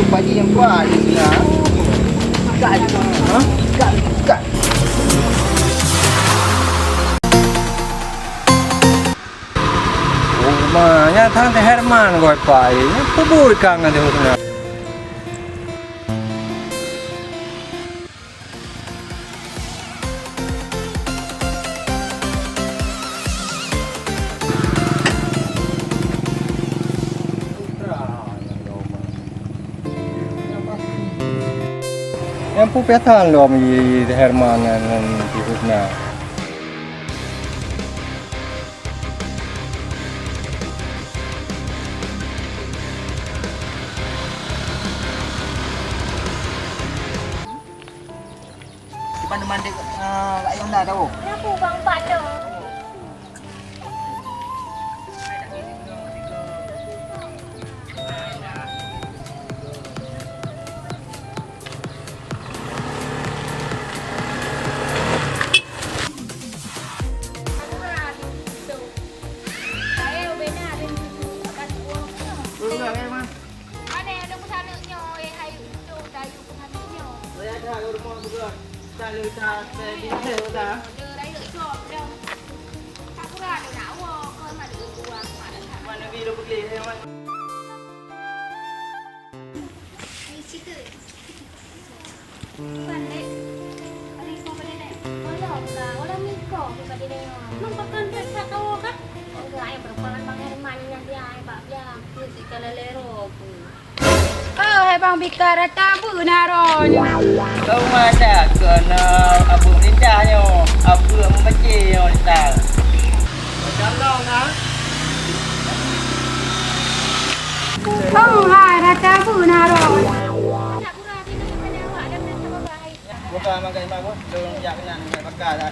pagi yang kuat ni lah. Ikat je tu. Ha? Ikat. Oh, maknya thang teh Herman kau pai. Pebui kang ada hutna. Yang pu petan lo mi Herman nan di hutna. Mandi kat yang dah tahu. Kenapa bang pada? Bang bicara tabu naronya. Kau masak kena abu lindahnya, abu membecih lindah. Macam long ha? Oh, hai tabu naronya. Buka makan bagus, dorong jak kenan bakar dah.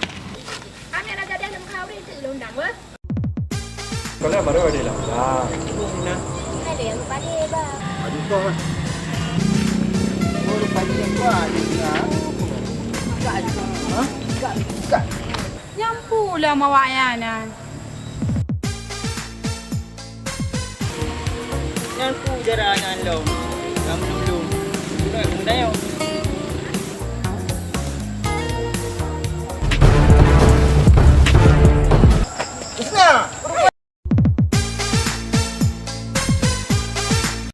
Kami nak jadi dalam kau ni lundang weh. Kau nak baru ada lah. Ada yang pada bang. Aduh kau. Pagi yang kuat ni lah. Ikat je tu. Ha? Ikat. Nyampulah mawayanan. Yang ku jaranan lo. Kamu dulu. Sudah, mudah yo.